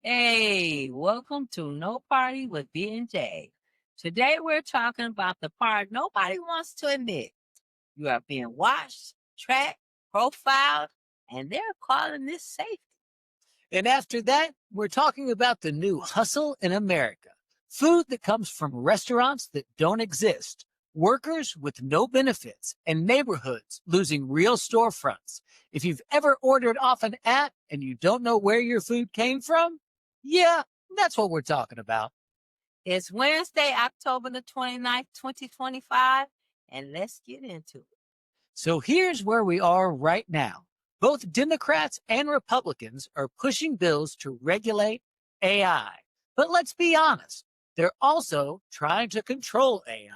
Hey, welcome to No Party with B and J. Today we're talking about the part nobody wants to admit. You are being watched, tracked, profiled, and they're calling this safety. And after that, we're talking about the new hustle in America. Food that comes from restaurants that don't exist, workers with no benefits, and neighborhoods losing real storefronts. If you've ever ordered off an app and you don't know where your food came from, yeah, that's what we're talking about. It's Wednesday, October the 29th, 2025, and let's get into it. So here's where we are right now. Both Democrats and Republicans are pushing bills to regulate AI. But let's be honest, they're also trying to control AI.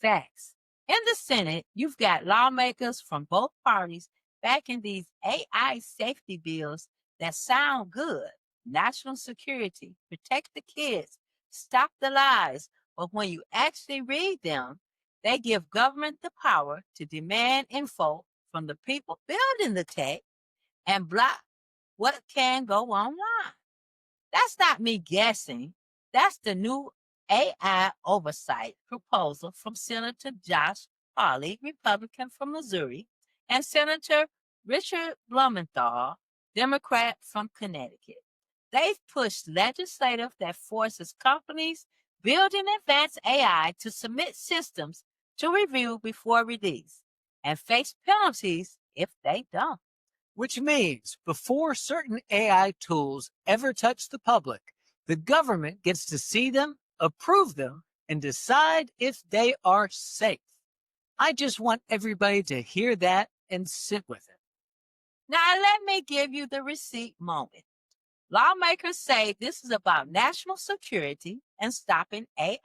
Facts. In the Senate, you've got lawmakers from both parties backing these AI safety bills that sound good. National security, protect the kids, stop the lies. But when you actually read them, they give government the power to demand info from the people building the tech and block what can go online. That's not me guessing. That's the new AI oversight proposal from Senator Josh Hawley, Republican from Missouri, and Senator Richard Blumenthal, Democrat from Connecticut. They've pushed legislation that forces companies building advanced AI to submit systems to review before release and face penalties if they don't. Which means before certain AI tools ever touch the public, the government gets to see them, approve them, and decide if they are safe. I just want everybody to hear that and sit with it. Now, let me give you the receipt moment. Lawmakers say this is about national security and stopping AI.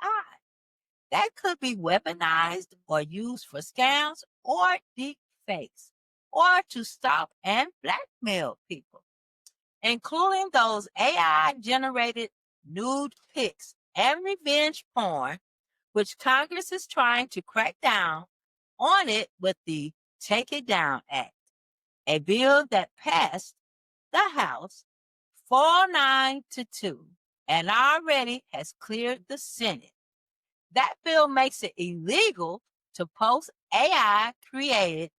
That could be weaponized or used for scams or deep fakes, or to stop and blackmail people, including those AI generated nude pics and revenge porn, which Congress is trying to crack down on it with the Take It Down Act, a bill that passed the House 4-9 to 2 and already has cleared the Senate. That bill makes it illegal to post AI created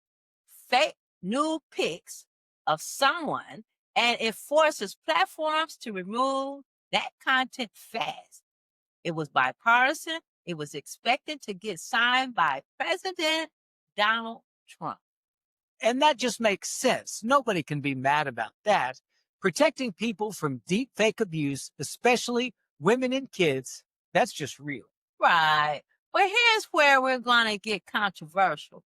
fake nude pics of someone, and it forces platforms to remove that content fast. It was bipartisan. It was expected to get signed by President Donald Trump. And that just makes sense. Nobody can be mad about that. Protecting people from deep fake abuse, especially women and kids, that's just real. Right. But here's where we're going to get controversial.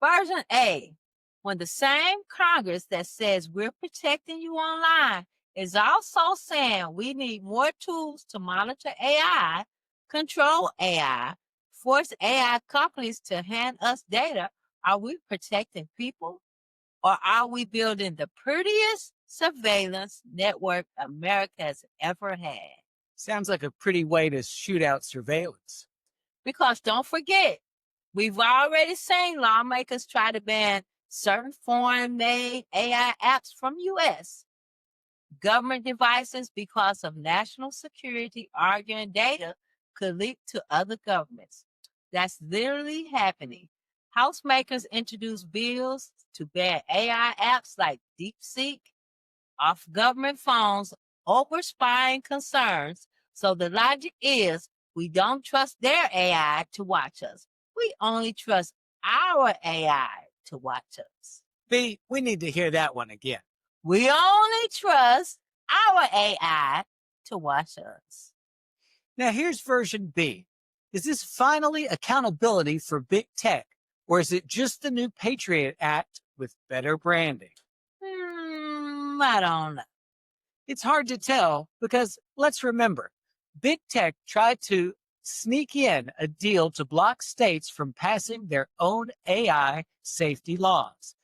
Version A, when the same Congress that says we're protecting you online is also saying we need more tools to monitor AI, control AI, force AI companies to hand us data, are we protecting people? Or are we building the prettiest surveillance network America has ever had? Sounds like a pretty way to shoot out surveillance. Because don't forget, we've already seen lawmakers try to ban certain foreign-made AI apps from U.S. government devices because of national security, arguing data could leak to other governments. That's literally happening. House makers introduced bills to ban AI apps like DeepSeek off government phones over spying concerns. So the logic is we don't trust their AI to watch us. We only trust our AI to watch us. B, we need to hear that one again. We only trust our AI to watch us. Now here's version B. Is this finally accountability for big tech, or is it just the new Patriot Act with better branding? I don't know. It's hard to tell because let's remember, big tech tried to sneak in a deal to block states from passing their own AI safety laws.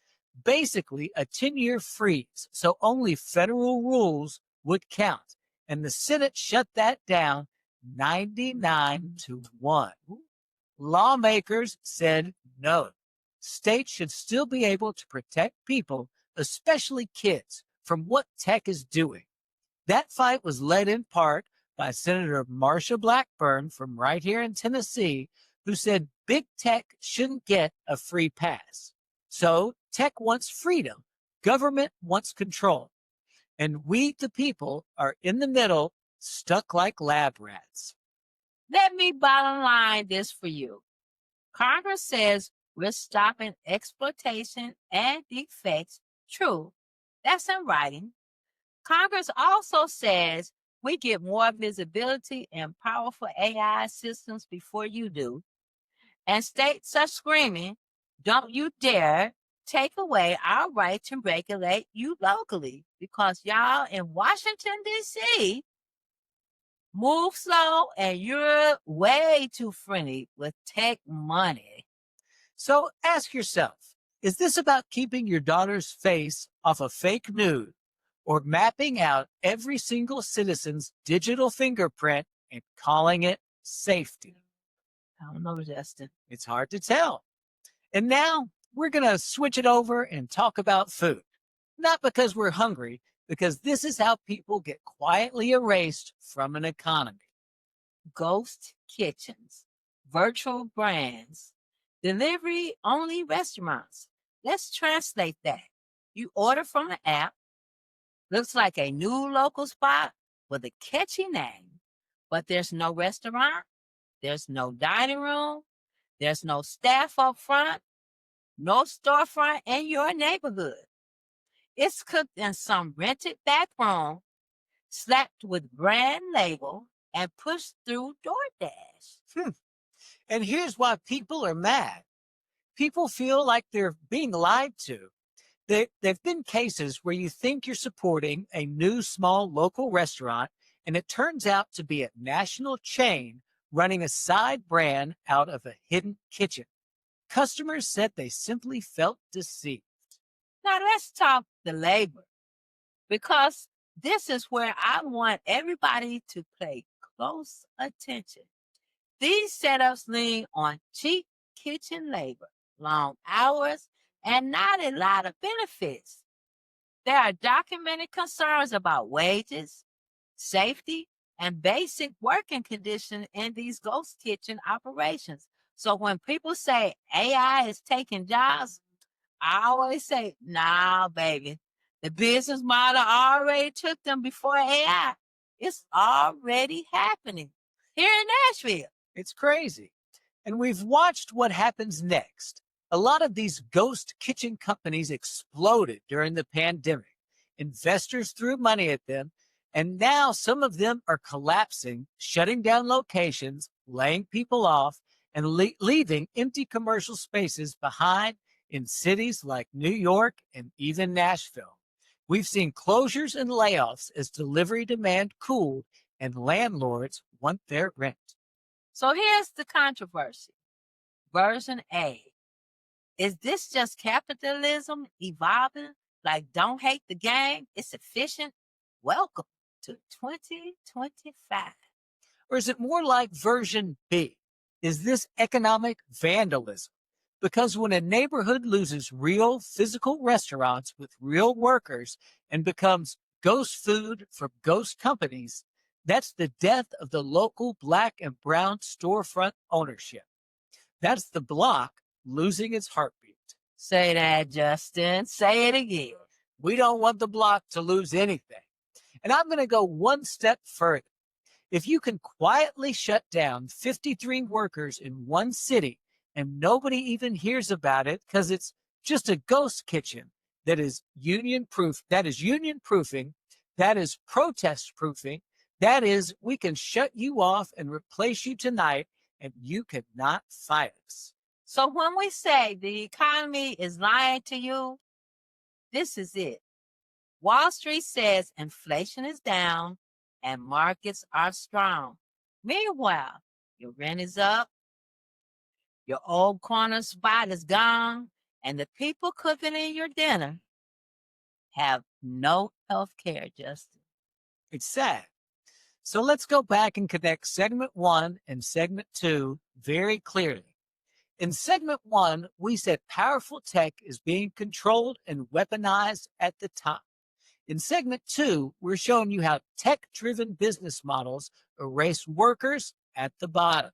Basically, a 10-year freeze, so only federal rules would count. And the Senate shut that down 99-1. Lawmakers said no. States should still be able to protect people, especially kids, from what tech is doing. That fight was led in part by Senator Marsha Blackburn from right here in Tennessee, who said big tech shouldn't get a free pass. So tech wants freedom, government wants control, and we, the people, are in the middle, stuck like lab rats. Let me bottom line this for you. Congress says we're stopping exploitation and defects. True, that's in writing. Congress also says we get more visibility in powerful AI systems before you do. And states are screaming, don't you dare take away our right to regulate you locally because y'all in Washington, D.C. move slow and you're way too friendly with tech money. So ask yourself, is this about keeping your daughter's face off a fake nude or mapping out every single citizen's digital fingerprint and calling it safety? I don't know, Justin. It's hard to tell. And now we're going to switch it over and talk about food. Not because we're hungry, because this is how people get quietly erased from an economy. Ghost kitchens, virtual brands, delivery only restaurants. Let's translate that. You order from the app, looks like a new local spot with a catchy name, but there's no restaurant, there's no dining room, there's no staff up front, no storefront in your neighborhood. It's cooked in some rented back room, slapped with brand label, and pushed through DoorDash. And here's why people are mad. People feel like they're being lied to. There've been cases where you think you're supporting a new small local restaurant, and it turns out to be a national chain running a side brand out of a hidden kitchen. Customers said they simply felt deceived. Now let's talk the labor, because this is where I want everybody to pay close attention. These setups lean on cheap kitchen labor, long hours, and not a lot of benefits. There are documented concerns about wages, safety, and basic working conditions in these ghost kitchen operations. So when people say AI is taking jobs, I always say, nah, baby, the business model already took them before AI. It's already happening here in Nashville. It's crazy. And we've watched what happens next. A lot of these ghost kitchen companies exploded during the pandemic. Investors threw money at them, and now some of them are collapsing, shutting down locations, laying people off, and leaving empty commercial spaces behind in cities like New York and even Nashville. We've seen closures and layoffs as delivery demand cooled and landlords want their rent. So here's the controversy. Version A. Is this just capitalism evolving? Like, don't hate the game, it's efficient? Welcome to 2025. Or is it more like version B? Is this economic vandalism? Because when a neighborhood loses real physical restaurants with real workers and becomes ghost food from ghost companies, that's the death of the local black and brown storefront ownership. That's the block losing its heartbeat. Say that, Justin. Say it again. We don't want the block to lose anything. And I'm going to go one step further. If you can quietly shut down 53 workers in one city and nobody even hears about it because it's just a ghost kitchen that is union proof, that is union proofing, that is protest proofing, that is we can shut you off and replace you tonight and you cannot fight us. So when we say the economy is lying to you, this is it. Wall Street says inflation is down and markets are strong. Meanwhile, your rent is up, your old corner spot is gone, and the people cooking in your dinner have no health care, Justin. It's sad. So let's go back and connect segment 1 and segment 2 very clearly. In segment 1, we said powerful tech is being controlled and weaponized at the top. In segment 2, we're showing you how tech-driven business models erase workers at the bottom.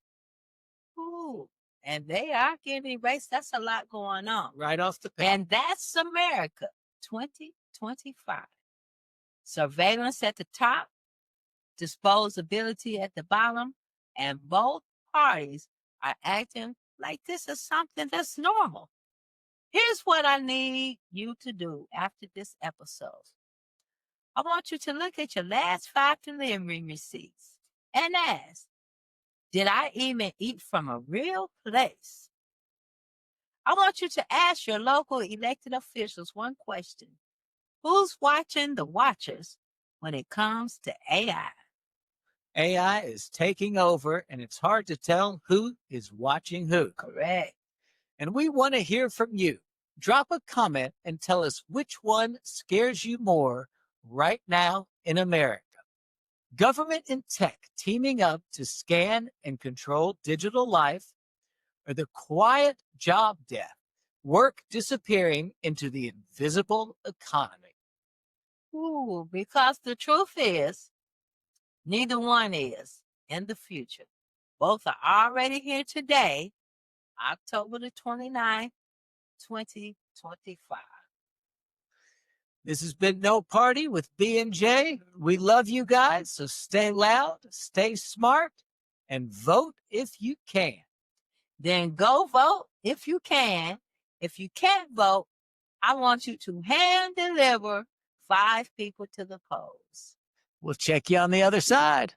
Ooh, and they are getting erased. That's a lot going on. Right off the bat. And that's America 2025. Surveillance at the top, disposability at the bottom, and both parties are acting like this is something that's normal. Here's what I need you to do after this episode. I want you to look at your last 5 delivery receipts and ask, did I even eat from a real place? I want you to ask your local elected officials one question. Who's watching the watchers when it comes to AI? AI is taking over, and it's hard to tell who is watching who. Correct. And we want to hear from you. Drop a comment and tell us which one scares you more right now in America. Government and tech teaming up to scan and control digital life, or the quiet job death, work disappearing into the invisible economy? Ooh, because the truth is, neither one is in the future. Both are already here today, October the 29th, 2025. This has been No Party with B&J. We love you guys, so stay loud, stay smart, and vote if you can. Then go vote if you can. If you can't vote, I want you to hand deliver 5 people to the polls. We'll check you on the other side.